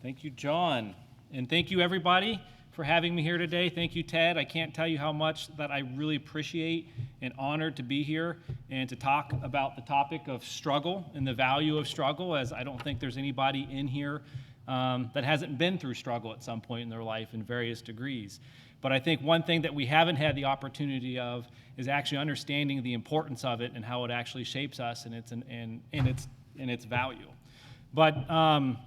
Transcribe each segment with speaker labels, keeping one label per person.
Speaker 1: Thank you, John. And thank you, everybody, for having me here today. Thank you, Ted. I can't tell you how much that I really appreciate and honored to be here and to talk about the topic of struggle and the value of struggle, as I don't think there's anybody in here that hasn't been through struggle at some point in their life in various degrees. But I think one thing that we haven't had the opportunity of is actually understanding the importance of it and how it actually shapes us and its value. But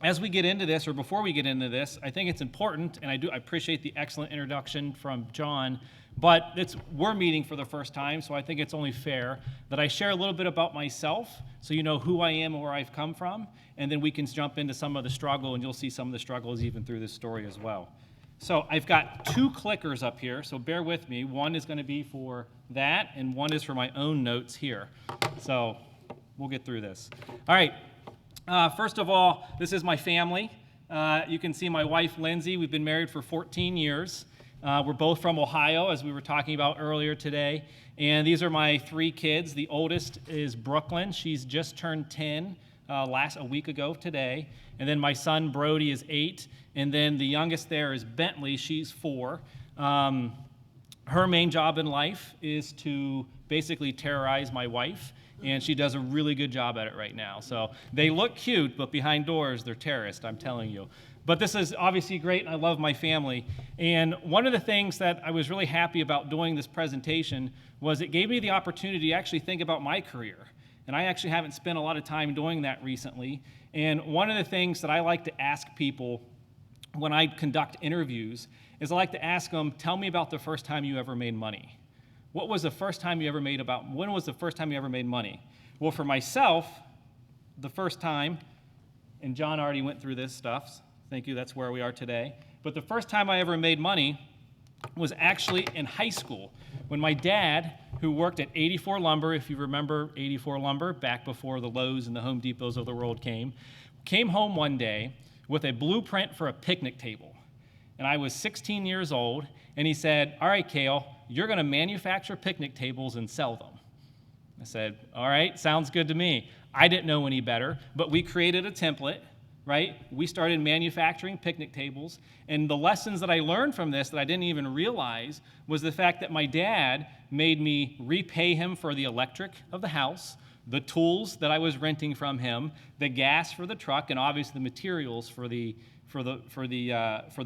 Speaker 1: as we get into this, or before we get into this, I think it's important, and I appreciate the excellent introduction from John, but we're meeting for the first time, so I think it's only fair that I share a little bit about myself so you know who I am and where I've come from, and then we can jump into some of the struggle, and you'll see some of the struggles even through this story as well. So I've got two clickers up here, so bear with me. One is going to be for that, and one is for my own notes here. So we'll get through this. All right. First of all, this is my family. You can see my wife, Lindsay. We've been married for 14 years. We're both from Ohio, as we were talking about earlier today. And these are my three kids. The oldest is Brooklyn. She's just turned 10 a week ago today. And then my son, Brody, is 8. And then the youngest there is Bentley. She's 4. Her main job in life is to basically terrorize my wife. And she does a really good job at it right now. So they look cute, but behind doors, they're terrorists, I'm telling you. But this is obviously great, and I love my family. And one of the things that I was really happy about doing this presentation was it gave me the opportunity to actually think about my career. And I actually haven't spent a lot of time doing that recently. And one of the things that I like to ask people when I conduct interviews is I like to ask them, tell me about the first time you ever made money. When was the first time you ever made money? Well, for myself, the first time, and John already went through this stuff, thank you, that's where we are today, but the first time I ever made money was actually in high school, when my dad, who worked at 84 Lumber, if you remember 84 Lumber, back before the Lowe's and the Home Depots of the world came home one day with a blueprint for a picnic table. And I was 16 years old, and he said, all right, Cale, you're going to manufacture picnic tables and sell them. I said, all right, sounds good to me. I didn't know any better, but we created a template, right? We started manufacturing picnic tables, and the lessons that I learned from this that I didn't even realize was the fact that my dad made me repay him for the electric of the house, the tools that I was renting from him, the gas for the truck, and obviously the materials for the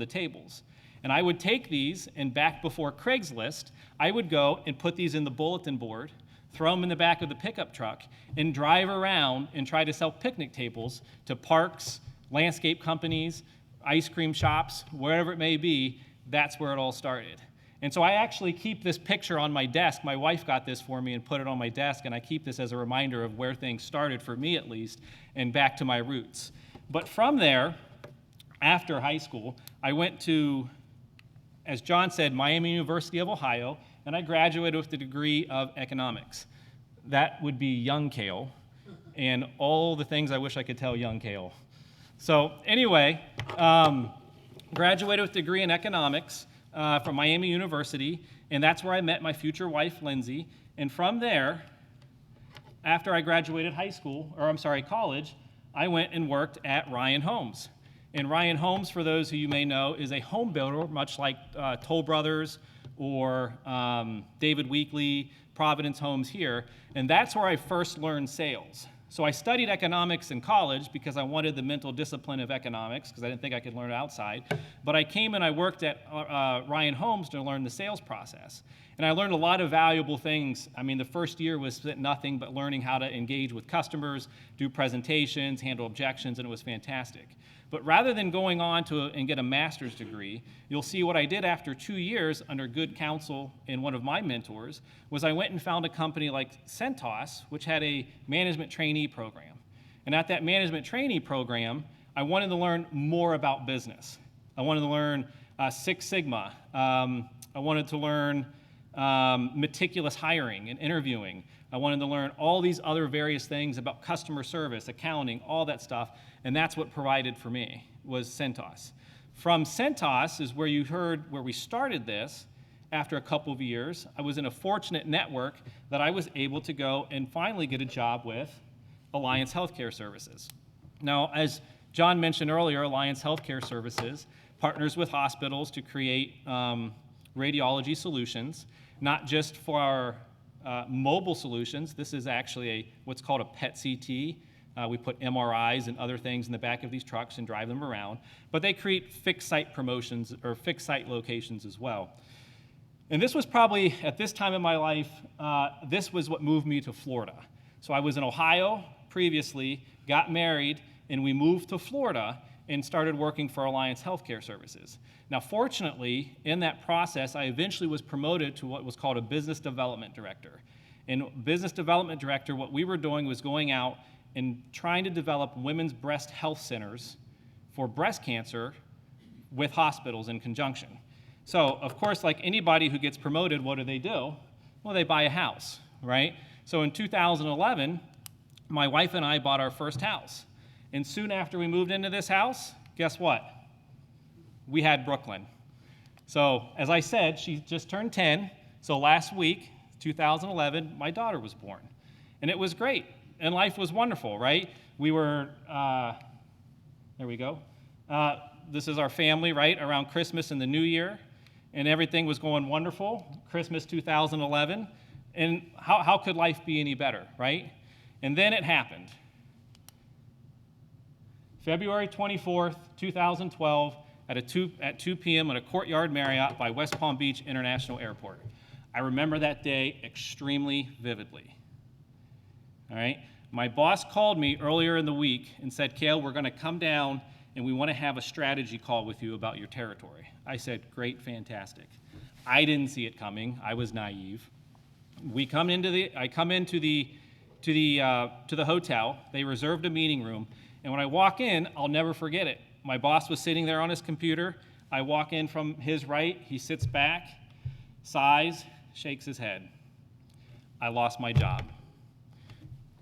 Speaker 1: tables. And I would take these, and back before Craigslist, I would go and put these in the bulletin board, throw them in the back of the pickup truck, and drive around and try to sell picnic tables to parks, landscape companies, ice cream shops, wherever it may be. That's where it all started. And so I actually keep this picture on my desk. My wife got this for me and put it on my desk, and I keep this as a reminder of where things started, for me at least, and back to my roots. But from there, after high school, I went to, as John said, Miami University of Ohio, and I graduated with the degree of economics. That would be young Cale, and all the things I wish I could tell young Cale. So anyway, graduated with a degree in economics from Miami University, and that's where I met my future wife, Lindsay. And from there, after I graduated college, I went and worked at Ryan Homes. And Ryan Homes, for those who you may know, is a home builder, much like Toll Brothers or David Weekley, Providence Homes here. And that's where I first learned sales. So I studied economics in college because I wanted the mental discipline of economics, because I didn't think I could learn it outside. But I came and I worked at Ryan Homes to learn the sales process. And I learned a lot of valuable things. I mean, the first year was nothing but learning how to engage with customers, do presentations, handle objections, and it was fantastic. But rather than going on and get a master's degree, you'll see what I did after 2 years under good counsel and one of my mentors was I went and found a company like Centos, which had a management trainee program. And at that management trainee program, I wanted to learn more about business. I wanted to learn Six Sigma. I wanted to learn meticulous hiring and interviewing. I wanted to learn all these other various things about customer service, accounting, all that stuff, and that's what provided for me, was Centos. From Centos is where you heard where we started this. After a couple of years, I was in a fortunate network that I was able to go and finally get a job with Alliance Healthcare Services. Now, as John mentioned earlier, Alliance Healthcare Services partners with hospitals to create radiology solutions, not just for our mobile solutions. This is actually what's called a PET CT. We put MRIs and other things in the back of these trucks and drive them around. But they create fixed site promotions or fixed site locations as well. And this was probably, at this time in my life, this was what moved me to Florida. So I was in Ohio previously, got married, and we moved to Florida and started working for Alliance Healthcare Services. Now, fortunately, in that process, I eventually was promoted to what was called a business development director. And business development director, what we were doing was going out and trying to develop women's breast health centers for breast cancer with hospitals in conjunction. So, of course, like anybody who gets promoted, what do? Well, they buy a house, right? So in 2011, my wife and I bought our first house. And soon after we moved into this house, guess what? We had Brooklyn. So, as I said, she just turned 10. So last week, 2011, my daughter was born. And it was great. And life was wonderful, right? We were, there we go. This is our family, right, around Christmas and the New Year. And everything was going wonderful. Christmas 2011. And how could life be any better, right? And then it happened. February 24th, 2012, at 2 p.m. at a Courtyard Marriott by West Palm Beach International Airport. I remember that day extremely vividly. All right? My boss called me earlier in the week and said, Cale, we're going to come down and we want to have a strategy call with you about your territory. I said, great, fantastic. I didn't see it coming. I was naive. I come into the hotel. They reserved a meeting room. And when I walk in, I'll never forget it. My boss was sitting there on his computer. I walk in from his right. He sits back, sighs, shakes his head. I lost my job.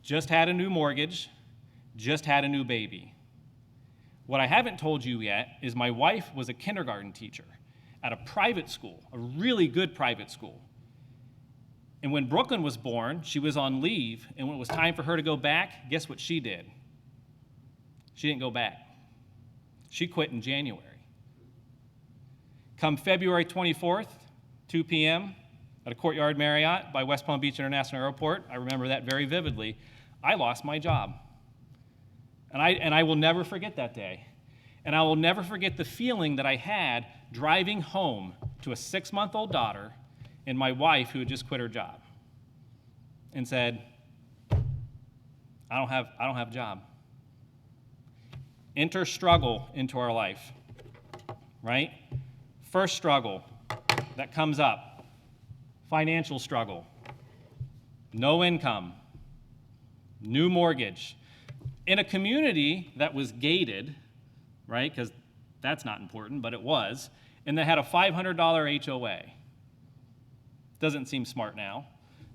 Speaker 1: Just had a new mortgage. Just had a new baby. What I haven't told you yet is my wife was a kindergarten teacher at a private school, a really good private school. And when Brooklyn was born, she was on leave. And when it was time for her to go back, guess what she did? She didn't go back. She quit in January. Come February 24th, 2 p.m., at a Courtyard Marriott by West Palm Beach International Airport, I remember that very vividly, I lost my job. And I will never forget that day. And I will never forget the feeling that I had driving home to a 6-month-old daughter and my wife who had just quit her job and said, I don't have a job. Enter struggle into our life, right? First struggle that comes up, financial struggle, no income, new mortgage, in a community that was gated, right? Because that's not important, but it was, and they had a $500 HOA. Doesn't seem smart now,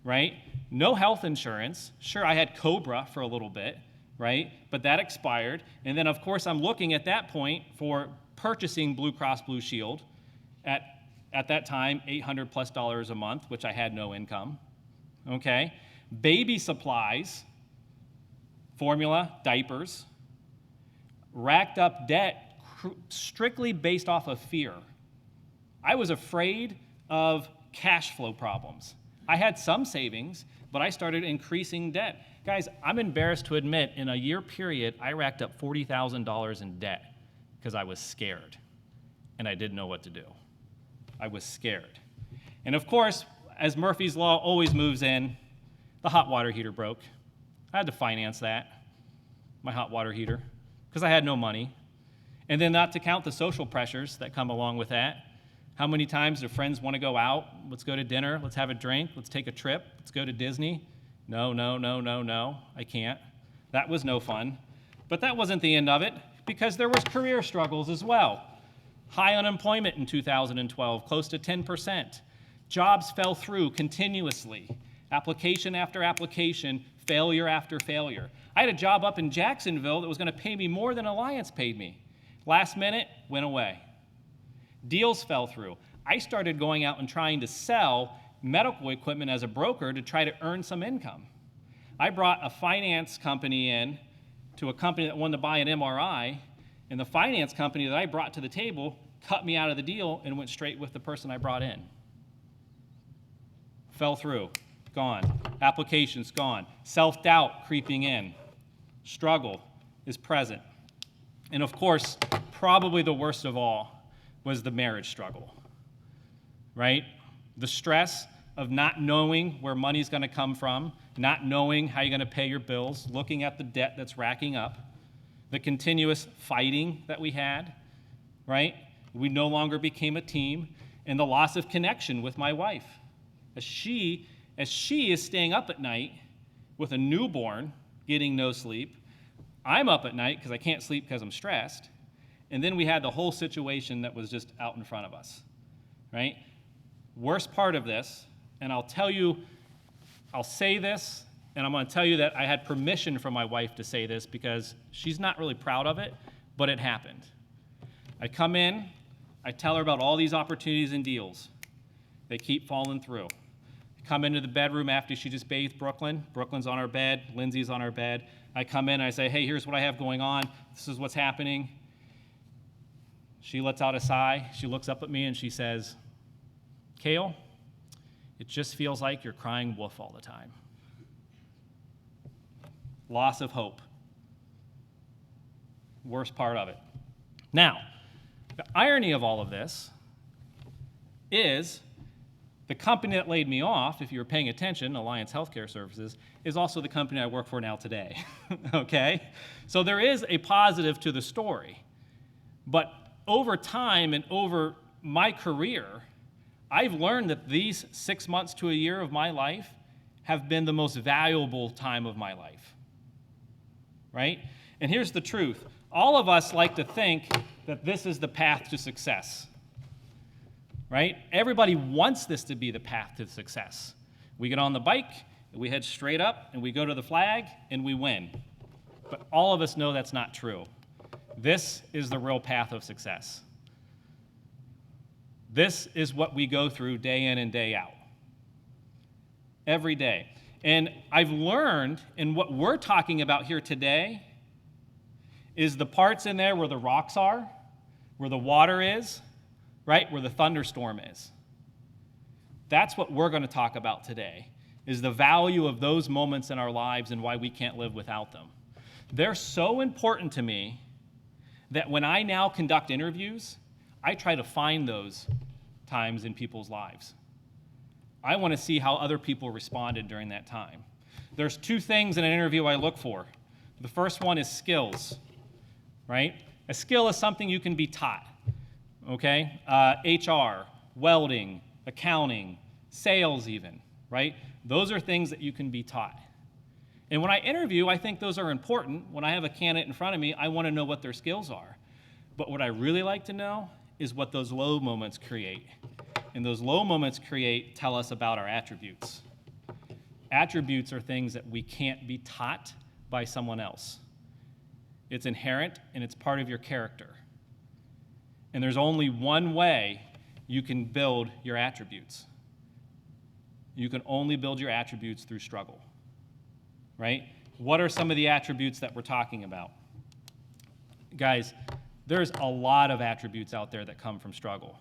Speaker 1: right? No health insurance. Sure, I had COBRA for a little bit, right? But that expired. And then, of course, I'm looking at that point for purchasing Blue Cross Blue Shield at that time, $800+ a month, which I had no income, okay? Baby supplies, formula, diapers, racked up debt strictly based off of fear. I was afraid of cash flow problems. I had some savings, but I started increasing debt. Guys, I'm embarrassed to admit, in a year period, I racked up $40,000 in debt because I was scared, and I didn't know what to do. I was scared. And of course, as Murphy's Law always moves in, the hot water heater broke. I had to finance that, my hot water heater, because I had no money. And then not to count the social pressures that come along with that. How many times do friends want to go out? Let's go to dinner. Let's have a drink. Let's take a trip. Let's go to Disney. No, I can't. That was no fun. But that wasn't the end of it, because there was career struggles as well. High unemployment in 2012, close to 10%. Jobs fell through continuously. Application after application, failure after failure. I had a job up in Jacksonville that was going to pay me more than Alliance paid me. Last minute, went away. Deals fell through. I started going out and trying to sell medical equipment as a broker to try to earn some income. I brought a finance company in to a company that wanted to buy an MRI, And the finance company that I brought to the table cut me out of the deal and went straight with the person I brought in. Fell through, gone. Applications gone. Self-doubt creeping in. Struggle is present. And of course, probably the worst of all was the marriage struggle, right? The stress of not knowing where money's going to come from, not knowing how you're going to pay your bills, looking at the debt that's racking up, the continuous fighting that we had, right? We no longer became a team, and the loss of connection with my wife. As she is staying up at night with a newborn, getting no sleep, I'm up at night because I can't sleep because I'm stressed, and then we had the whole situation that was just out in front of us, right? Worst part of this, and I'll say this, and I'm going to tell you that I had permission from my wife to say this because she's not really proud of it, but it happened. I come in, I tell her about all these opportunities and deals. They keep falling through. I come into the bedroom after she just bathed Brooklyn. Brooklyn's on our bed, Lindsay's on our bed. I come in and I say, hey, here's what I have going on. This is what's happening. She lets out a sigh. She looks up at me and she says, Cale, it just feels like you're crying wolf all the time. Loss of hope. Worst part of it. Now, the irony of all of this is the company that laid me off, if you were paying attention, Alliance Healthcare Services, is also the company I work for now today, okay? So there is a positive to the story. But over time and over my career, I've learned that these 6 months to a year of my life have been the most valuable time of my life, right? And here's the truth. All of us like to think that this is the path to success, right? Everybody wants this to be the path to success. We get on the bike, we head straight up, and we go to the flag, and we win. But all of us know that's not true. This is the real path of success. This is what we go through day in and day out, every day. And I've learned, and what we're talking about here today is the parts in there where the rocks are, where the water is, right, where the thunderstorm is. That's what we're going to talk about today, is the value of those moments in our lives and why we can't live without them. They're so important to me that when I now conduct interviews, I try to find those times in people's lives. I want to see how other people responded during that time. There's two things in an interview I look for. The first one is skills, right? A skill is something you can be taught, okay? HR, welding, accounting, sales even, right? Those are things that you can be taught. And when I interview, I think those are important. When I have a candidate in front of me, I want to know what their skills are. But what I really like to know is what those low moments create. And those low moments tell us about our attributes. Attributes are things that we can't be taught by someone else. It's inherent and it's part of your character. And there's only one way you can build your attributes. You can only build your attributes through struggle, right? What are some of the attributes that we're talking about? Guys, there's a lot of attributes out there that come from struggle.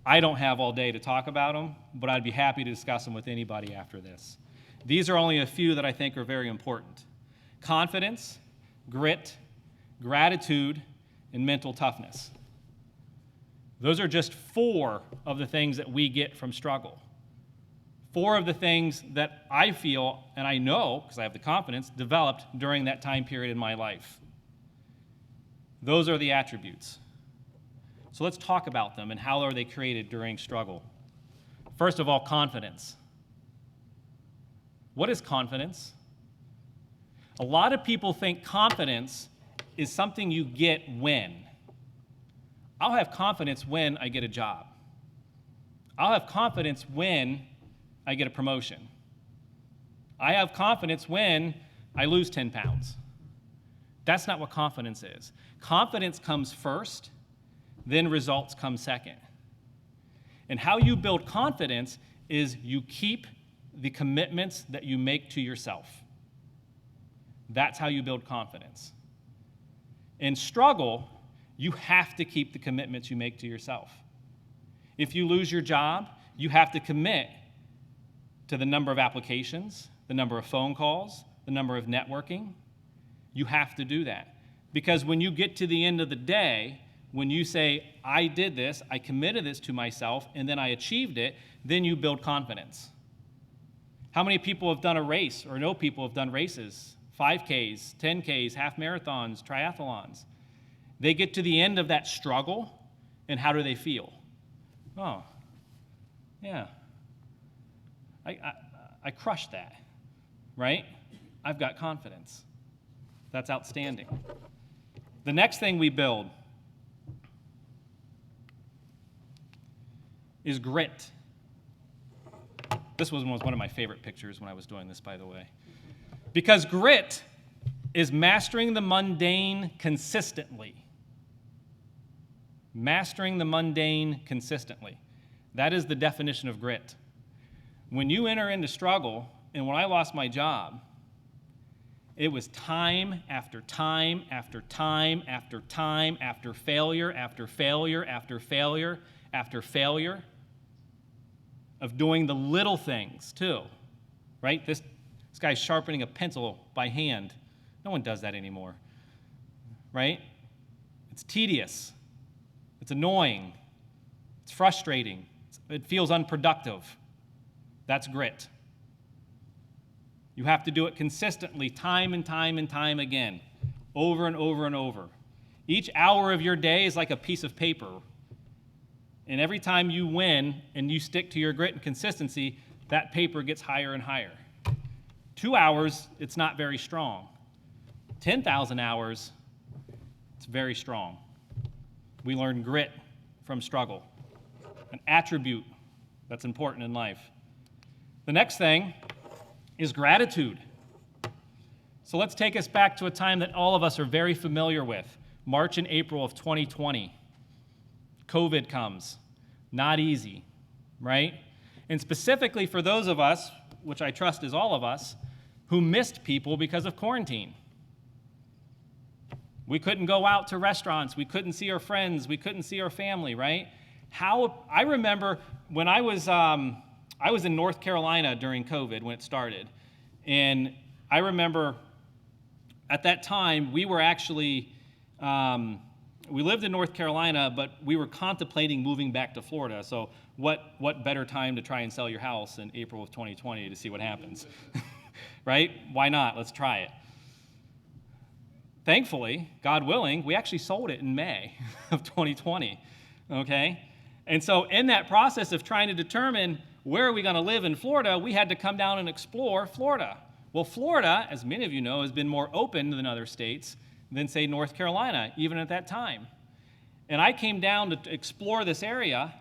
Speaker 1: I don't have all day to talk about them, but I'd be happy to discuss them with anybody after this. These are only a few that I think are very important. Confidence, grit, gratitude, and mental toughness. Those are just 4 of the things that we get from struggle. 4 of the things that I feel, and I know, because I have the confidence, developed during that time period in my life. Those are the attributes. So let's talk about them and how are they created during struggle. First of all, confidence. What is confidence? A lot of people think confidence is something you get when. I'll have confidence when I get a job. I'll have confidence when I get a promotion. I have confidence when I lose 10 pounds. That's not what confidence is. Confidence comes first, then results come second. And how you build confidence is you keep the commitments that you make to yourself. That's how you build confidence. In struggle, You have to keep the commitments you make to yourself. If you lose your job, you have to commit to the number of applications, the number of phone calls, the number of networking. You have to do that. Because when you get to the end of the day, when you say, I did this, I committed this to myself, and then I achieved it, then you build confidence. How many people have done a race or know people have done races? 5Ks, 10Ks, half marathons, triathlons. They get to the end of that struggle, and how do they feel? Oh, yeah. I crushed that, right? I've got confidence. That's outstanding. The next thing we build is grit. This was one of my favorite pictures when I was doing this, by the way. Because grit is mastering the mundane consistently. Mastering the mundane consistently. That is the definition of grit. When you enter into struggle, and when I lost my job, it was time after time after time after time after failure after failure after failure after failure of doing the little things too, right? This guy's sharpening a pencil by hand. No one does that anymore, right? It's tedious. It's annoying. It's frustrating. It feels unproductive. That's grit. You have to do it consistently, time and time and time again, over and over and over. Each hour of your day is like a piece of paper. And every time you win and you stick to your grit and consistency, that paper gets higher and higher. 2 hours, it's not very strong. 10,000 hours, it's very strong. We learn grit from struggle, an attribute that's important in life. The next thing is gratitude. So let's take us back to a time that all of us are very familiar with, March and April of 2020. COVID comes. Not easy, right? And specifically for those of us, which I trust is all of us, who missed people because of quarantine. We couldn't go out to restaurants. We couldn't see our friends. We couldn't see our family, right? I remember when I was in North Carolina during COVID when it started. And I remember at that time, we were actually, we lived in North Carolina, but we were contemplating moving back to Florida. So what better time to try and sell your house in April of 2020 to see what happens, right? Why not? Let's try it. Thankfully, God willing, we actually sold it in May of 2020, okay? And so in that process of trying to determine where are we going to live in Florida, we had to come down and explore Florida. Well, Florida, as many of you know, has been more open than other states than, say, North Carolina, even at that time. And I came down to explore this area,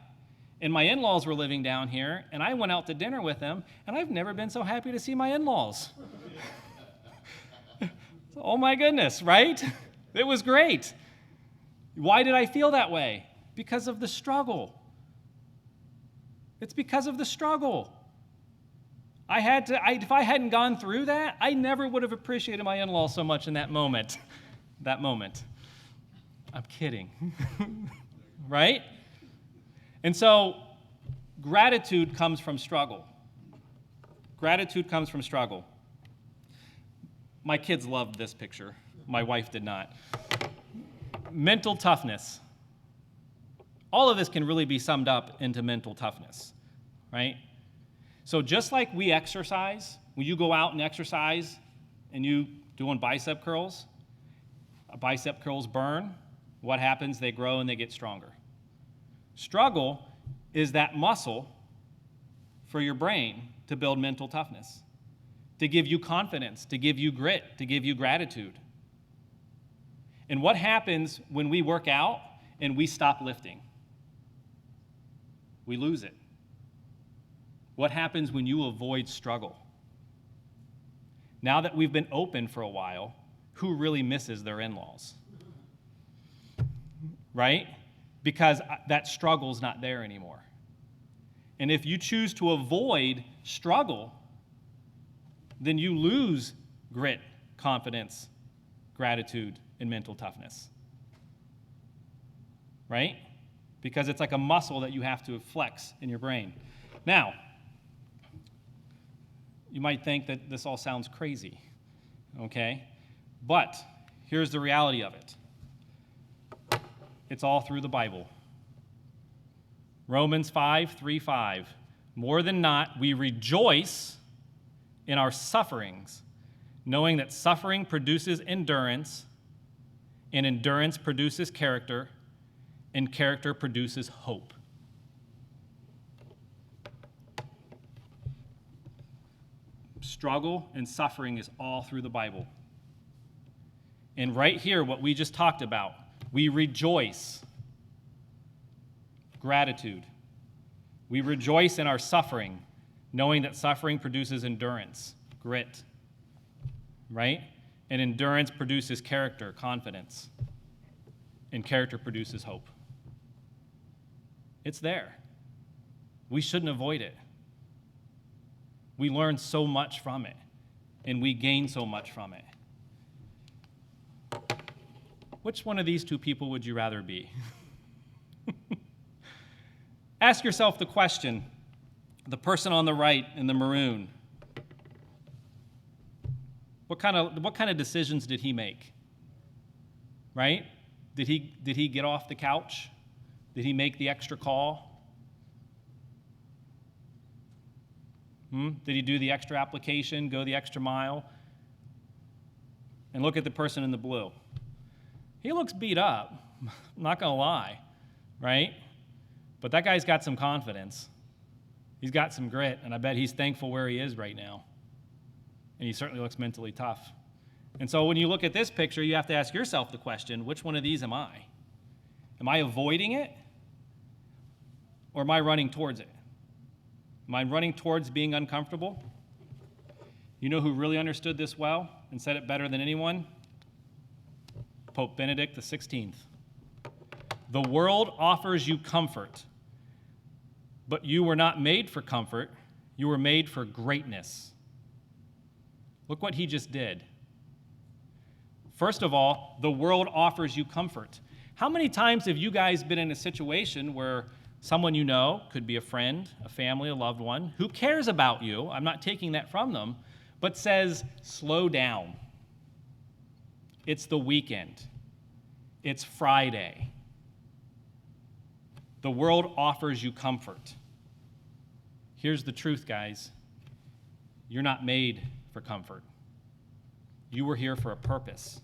Speaker 1: and my in-laws were living down here, and I went out to dinner with them, and I've never been so happy to see my in-laws. Oh my goodness, right? It was great. Why did I feel that way? Because of the struggle. It's because of the struggle. If I hadn't gone through that, I never would have appreciated my in-laws so much in that moment. I'm kidding. Right? And so, gratitude comes from struggle. Gratitude comes from struggle. My kids loved this picture. My wife did not. Mental toughness. All of this can really be summed up into mental toughness, right? So just like we exercise, when you go out and exercise and you doing bicep curls, bicep curls burn. What happens? They grow and they get stronger. Struggle is that muscle for your brain to build mental toughness, to give you confidence, to give you grit, to give you gratitude. And what happens when we work out and we stop lifting? We lose it. What happens when you avoid struggle? Now that we've been open for a while, who really misses their in-laws? Right? Because that struggle's not there anymore. And if you choose to avoid struggle, then you lose grit, confidence, gratitude, and mental toughness. right? Because it's like a muscle that you have to flex in your brain. Now, you might think that this all sounds crazy, okay? But here's the reality of it. It's all through the Bible. Romans 5:3-5. More than not, we rejoice in our sufferings, knowing that suffering produces endurance, and endurance produces character, and character produces hope. Struggle and suffering is all through the Bible. And right here, what we just talked about, we rejoice. Gratitude. We rejoice in our suffering, knowing that suffering produces endurance, grit, right? And endurance produces character, confidence. And character produces hope. It's there. We shouldn't avoid it. We learn so much from it, and we gain so much from it. Which one of these two people would you rather be? Ask yourself the question, the person on the right in the maroon, what kind of decisions did he make? Right? Did he get off the couch? Did he make the extra call? Did he do the extra application, go the extra mile? And look at the person in the blue. He looks beat up, I'm not going to lie, right? But that guy's got some confidence. He's got some grit, and I bet he's thankful where he is right now. And he certainly looks mentally tough. And so when you look at this picture, you have to ask yourself the question, which one of these am I? Am I avoiding it? Or am I running towards it? Am I running towards being uncomfortable? You know who really understood this well and said it better than anyone? Pope Benedict XVI. The world offers you comfort, but you were not made for comfort. You were made for greatness. Look what he just did. First of all, the world offers you comfort. How many times have you guys been in a situation where someone you know, could be a friend, a family, a loved one, who cares about you, I'm not taking that from them, but says, slow down. It's the weekend. It's Friday. The world offers you comfort. Here's the truth, guys. You're not made for comfort. You were here for a purpose.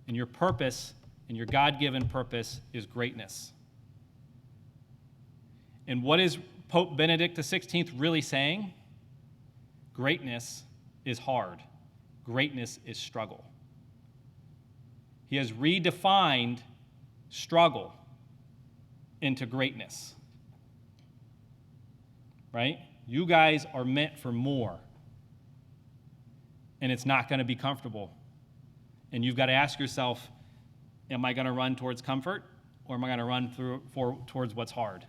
Speaker 1: And your purpose, and your God-given purpose, is greatness. And what is Pope Benedict XVI really saying? Greatness is hard. Greatness is struggle. He has redefined struggle into greatness. Right? You guys are meant for more. And it's not going to be comfortable. And you've got to ask yourself, am I going to run towards comfort, or am I going to run towards what's hard?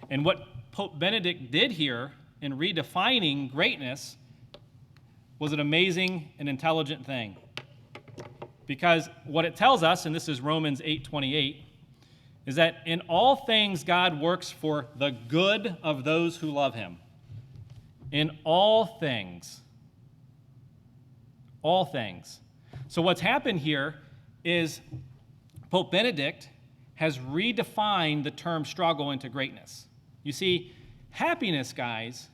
Speaker 1: And what Pope Benedict did here in redefining greatness was an amazing and intelligent thing. Because what it tells us, and this is Romans 8:28, is that in all things God works for the good of those who love him. In all things. All things. So what's happened here is Pope Benedict has redefined the term struggle into greatness. You see, happiness, guys,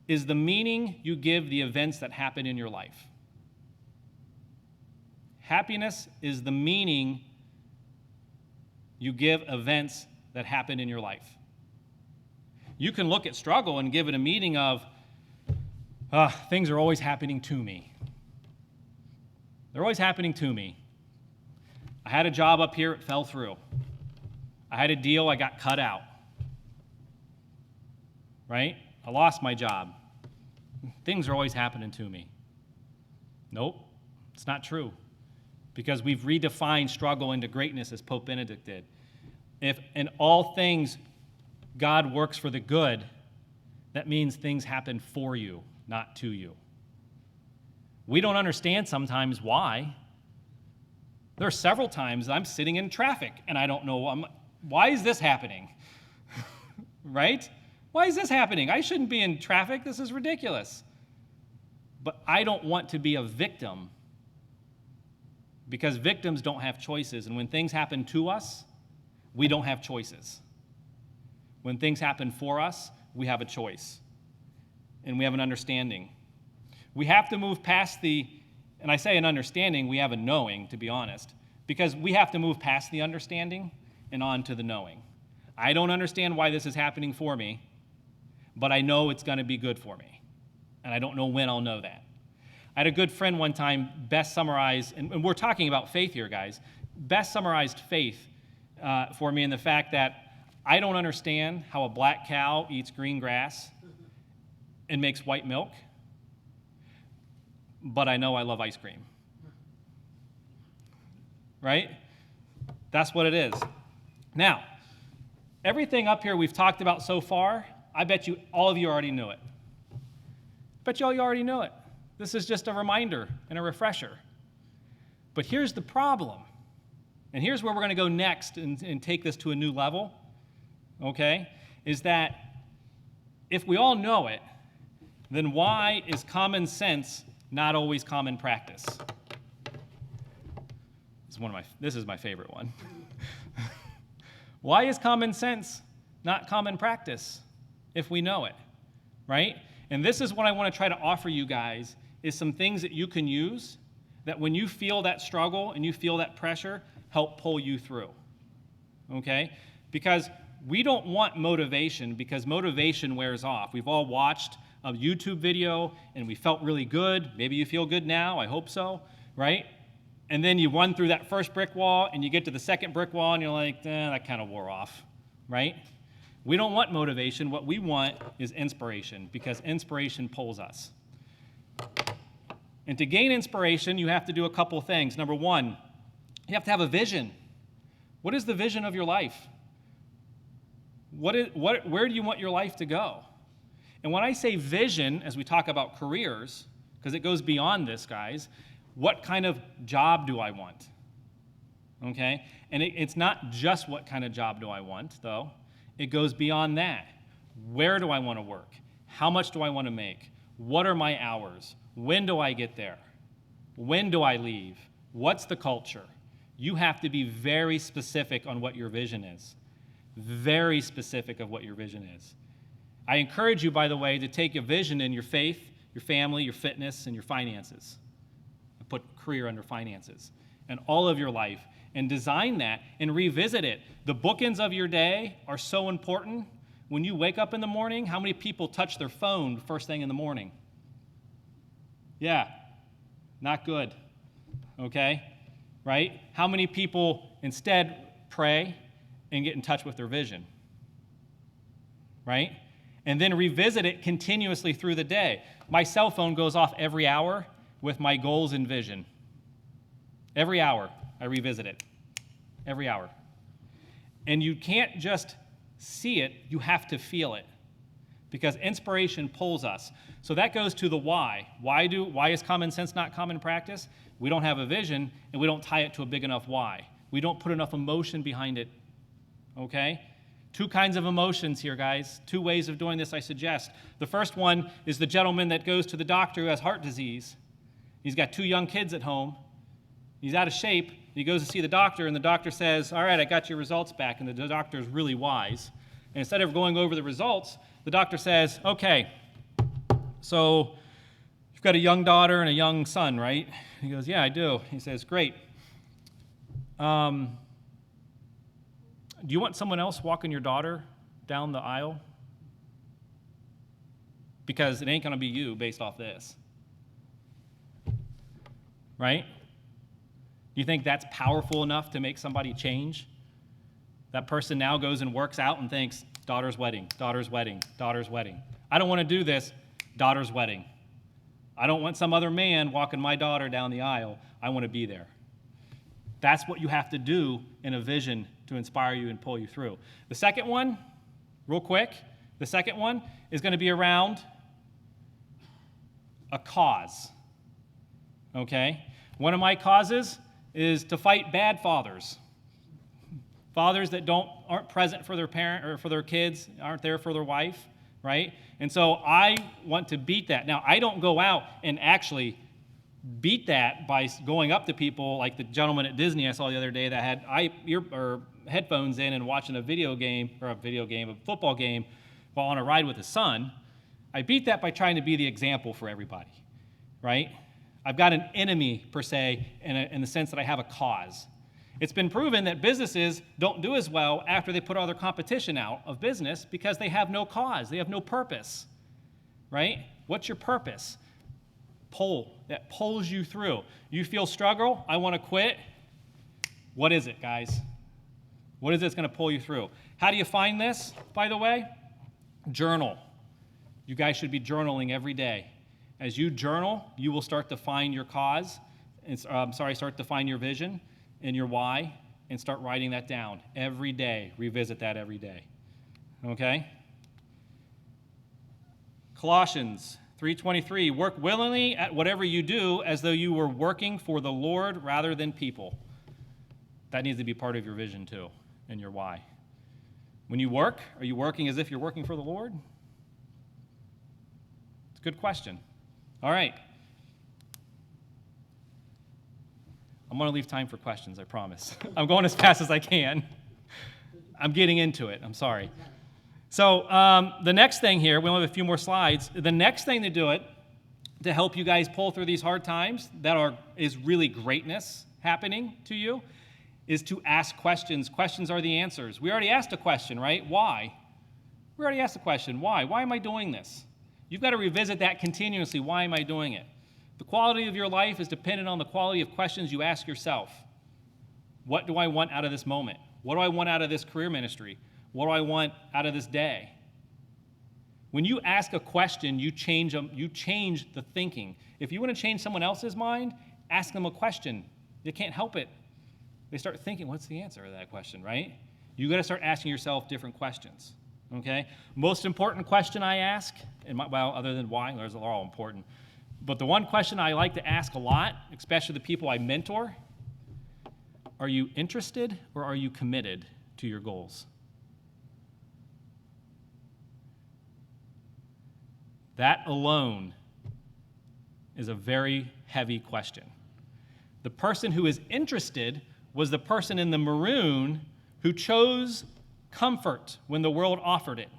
Speaker 1: is the meaning you give the events that happen in your life. Happiness is the meaning you give events that happen in your life. You can look at struggle and give it a meaning of, things are always happening to me. They're always happening to me. I had a job up here, it fell through. I had a deal, I got cut out. Right? I lost my job. Things are always happening to me. Nope, it's not true. Because we've redefined struggle into greatness as Pope Benedict did. If in all things God works for the good, that means things happen for you, not to you. We don't understand sometimes why. There are several times I'm sitting in traffic and I don't know, why is this happening? Right? Why is this happening? I shouldn't be in traffic. This is ridiculous. But I don't want to be a victim, because victims don't have choices. And when things happen to us, we don't have choices. When things happen for us, we have a choice. And we have an understanding. We have to move past and I say an understanding, we have a knowing, to be honest, because we have to move past the understanding and on to the knowing. I don't understand why this is happening for me, but I know it's going to be good for me. And I don't know when I'll know that. I had a good friend one time best summarize, and we're talking about faith here, guys, best summarized faith for me in the fact that I don't understand how a black cow eats green grass and makes white milk, but I know I love ice cream. Right? That's what it is. Now, everything up here we've talked about so far, I bet you all of you already knew it. Bet you all you already know it. This is just a reminder and a refresher. But here's the problem. And here's where we're going to go next and take this to a new level, okay, is that if we all know it, then why is common sense not always common practice? This is my favorite one. Why is common sense not common practice if we know it, right? And this is what I want to try to offer you guys, is some things that you can use that when you feel that struggle and you feel that pressure, help pull you through, okay? Because we don't want motivation, because motivation wears off. We've all watched a YouTube video and we felt really good. Maybe you feel good now, I hope so, right? And then you run through that first brick wall and you get to the second brick wall and you're like, that kind of wore off, right? We don't want motivation. What we want is inspiration, because inspiration pulls us. And to gain inspiration, you have to do a couple things. Number one, you have to have a vision. What is the vision of your life? Where do you want your life to go? And when I say vision, as we talk about careers, because it goes beyond this, guys, what kind of job do I want? Okay? And it's not just what kind of job do I want, though. It goes beyond that. Where do I want to work? How much do I want to make? What are my hours? When do I get there? When do I leave? What's the culture? You have to be very specific on what your vision is. Very specific of what your vision is. I encourage you, by the way, to take a vision in your faith, your family, your fitness, and your finances. I put career under finances. And all of your life. And design that and revisit it. The bookends of your day are so important. When you wake up in the morning, how many people touch their phone first thing in the morning? Yeah, not good, okay? Right? How many people instead pray and get in touch with their vision? Right? And then revisit it continuously through the day. My cell phone goes off every hour with my goals and vision. Every hour, I revisit it. Every hour. And you can't just see it, you have to feel it. Because inspiration pulls us. So that goes to the why. Why is common sense not common practice? We don't have a vision, and we don't tie it to a big enough why. We don't put enough emotion behind it, okay? Two kinds of emotions here, guys. Two ways of doing this, I suggest. The first one is the gentleman that goes to the doctor who has heart disease. He's got 2 young kids at home. He's out of shape. He goes to see the doctor, and the doctor says, all right, I got your results back. And the doctor is really wise. And instead of going over the results, the doctor says, okay, so you've got a young daughter and a young son, right? He goes, yeah, I do. He says, great. Do you want someone else walking your daughter down the aisle? Because it ain't going to be you based off this. Right? Do you think that's powerful enough to make somebody change? That person now goes and works out and thinks, daughter's wedding, daughter's wedding, daughter's wedding. I don't want to do this, daughter's wedding. I don't want some other man walking my daughter down the aisle. I want to be there. That's what you have to do in a vision to inspire you and pull you through. The second one, real quick, the second one is going to be around a cause. Okay? One of my causes is to fight bad fathers. Fathers that aren't present for their parent or for their kids, aren't there for their wife, right? And so I want to beat that. Now, I don't go out and actually beat that by going up to people like the gentleman at Disney I saw the other day that had headphones in and watching a football game while on a ride with his son. I beat that by trying to be the example for everybody, right? I've got an enemy, per se, in the sense that I have a cause. It's been proven that businesses don't do as well after they put all their competition out of business because they have no cause. They have no purpose, right? What's your purpose? That pulls you through. You feel struggle, I want to quit. What is it, guys? What is it that's going to pull you through? How do you find this, by the way? Journal. You guys should be journaling every day. As you journal, you will start to find your cause, start to find your vision and your why, and start writing that down every day. Revisit that every day. Okay? Colossians 3:23, work willingly at whatever you do as though you were working for the Lord rather than people. That needs to be part of your vision too, and your why. When you work, are you working as if you're working for the Lord? It's a good question. All right. I'm going to leave time for questions, I promise. I'm going as fast as I can. I'm getting into it. I'm sorry. So the next thing here, we only have a few more slides. The next thing to do it, to help you guys pull through these hard times is really greatness happening to you, is to ask questions. Questions are the answers. We already asked a question, right? Why? We already asked the question, why? Why am I doing this? You've got to revisit that continuously. Why am I doing it? The quality of your life is dependent on the quality of questions you ask yourself. What do I want out of this moment? What do I want out of this career ministry? What do I want out of this day? When you ask a question, you change the thinking. If you want to change someone else's mind, ask them a question. You can't help it. They start thinking, what's the answer to that question, right? You got to start asking yourself different questions. Okay? Most important question I ask, other than why, those are all important. But the one question I like to ask a lot, especially the people I mentor, are you interested or are you committed to your goals? That alone is a very heavy question. The person who is interested was the person in the maroon who chose comfort when the world offered it.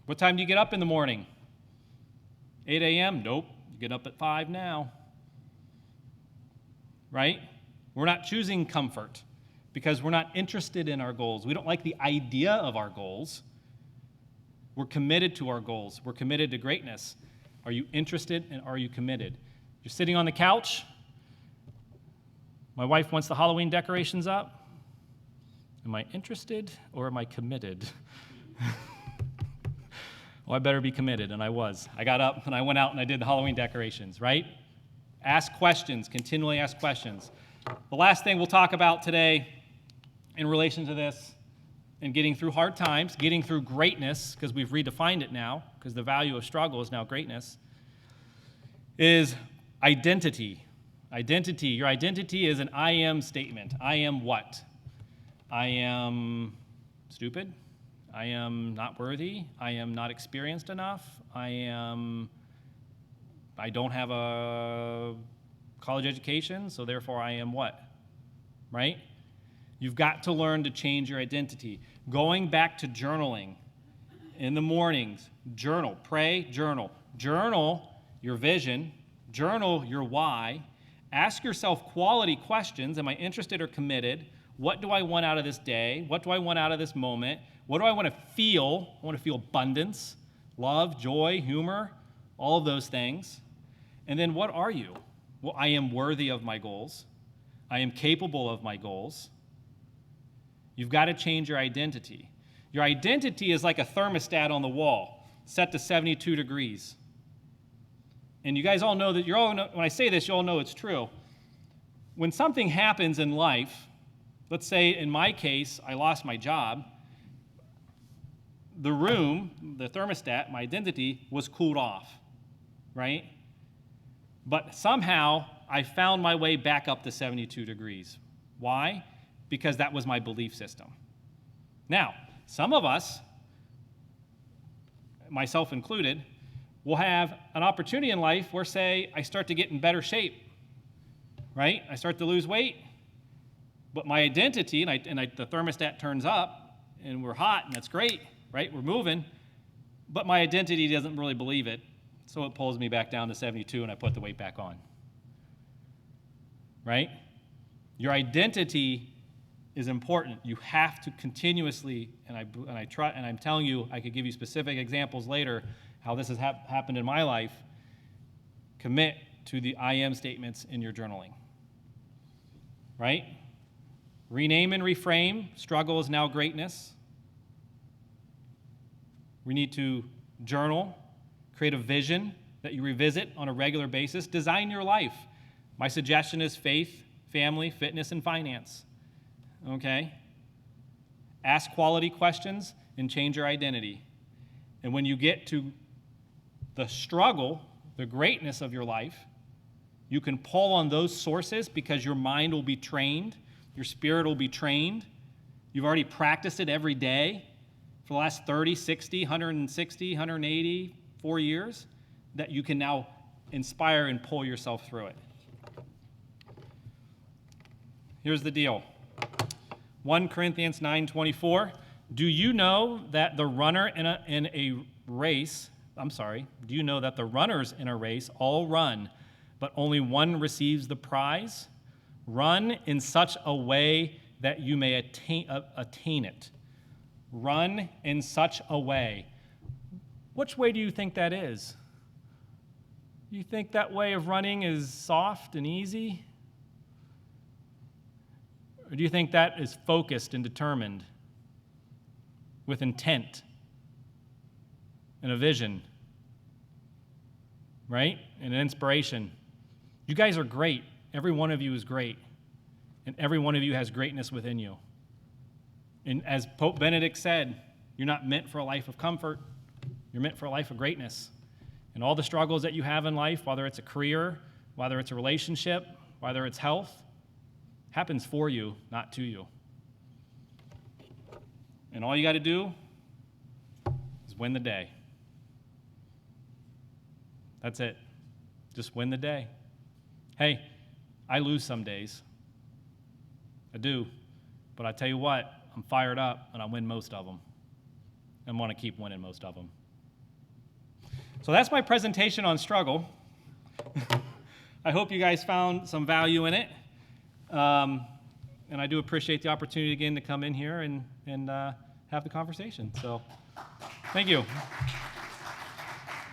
Speaker 1: What time do you get up in the morning? 8 a.m.? Nope. You get up at 5 now. Right? We're not choosing comfort because we're not interested in our goals. We don't like the idea of our goals. We're committed to our goals. We're committed to greatness. Are you interested and are you committed? You're sitting on the couch. My wife wants the Halloween decorations up. Am I interested or am I committed? Well, I better be committed, and I was. I got up and I went out and I did the Halloween decorations, right? Ask questions, continually ask questions. The last thing we'll talk about today in relation to this and getting through hard times, getting through greatness, because we've redefined it now, because the value of struggle is now greatness, is identity. Identity. Your identity is an I am statement. I am what? I am stupid. I am not worthy. I am not experienced enough. I don't have a college education, so therefore I am what? Right? You've got to learn to change your identity. Going back to journaling in the mornings, journal, pray, journal. Journal your vision, journal your why. Ask yourself quality questions. Am I interested or committed? What do I want out of this day? What do I want out of this moment? What do I want to feel? I want to feel abundance, love, joy, humor, all of those things. And then what are you? Well, I am worthy of my goals. I am capable of my goals. You've got to change your identity. Your identity is like a thermostat on the wall, set to 72 degrees. And you guys all know that, when I say this, you all know it's true. When something happens in life, let's say in my case, I lost my job, the room, the thermostat, my identity, was cooled off, right? But somehow I found my way back up to 72 degrees. Why? Because that was my belief system. Now, some of us, myself included, will have an opportunity in life where, say, I start to get in better shape, right? I start to lose weight, but my identity, the thermostat turns up, and we're hot, and that's great, right? We're moving, but my identity doesn't really believe it, so it pulls me back down to 72, and I put the weight back on, right? Your identity is important. You have to continuously, and I'm telling you, I could give you specific examples later how this has happened in my life. Commit to the I am statements in your journaling, right? Rename and reframe. Struggle is now greatness. We need to journal, create a vision that you revisit on a regular basis. Design your life. My suggestion is faith, family, fitness, and finance. Okay? Ask quality questions and change your identity. And when you get to the struggle, the greatness of your life, you can pull on those sources because your mind will be trained, your spirit will be trained. You've already practiced it every day for the last 30, 60, 160, 180, 4 years, that you can now inspire and pull yourself through it. Here's the deal. 1 Corinthians 9:24. Do you know that the runner in a race, do you know that the runners in a race all run, but only one receives the prize? Run in such a way that you may attain it. Run in such a way. Which way do you think that is? You think that way of running is soft and easy? Or do you think that is focused and determined with intent and a vision, right? And an inspiration. You guys are great. Every one of you is great. And every one of you has greatness within you. And as Pope Benedict said, you're not meant for a life of comfort. You're meant for a life of greatness. And all the struggles that you have in life, whether it's a career, whether it's a relationship, whether it's health, happens for you, not to you. And all you got to do is win the day. That's it. Just win the day. Hey, I lose some days. I do. But I tell you what, I'm fired up and I win most of them. And want to keep winning most of them. So that's my presentation on struggle. I hope you guys found some value in it. And I do appreciate the opportunity again to come in here and have the conversation. So thank you.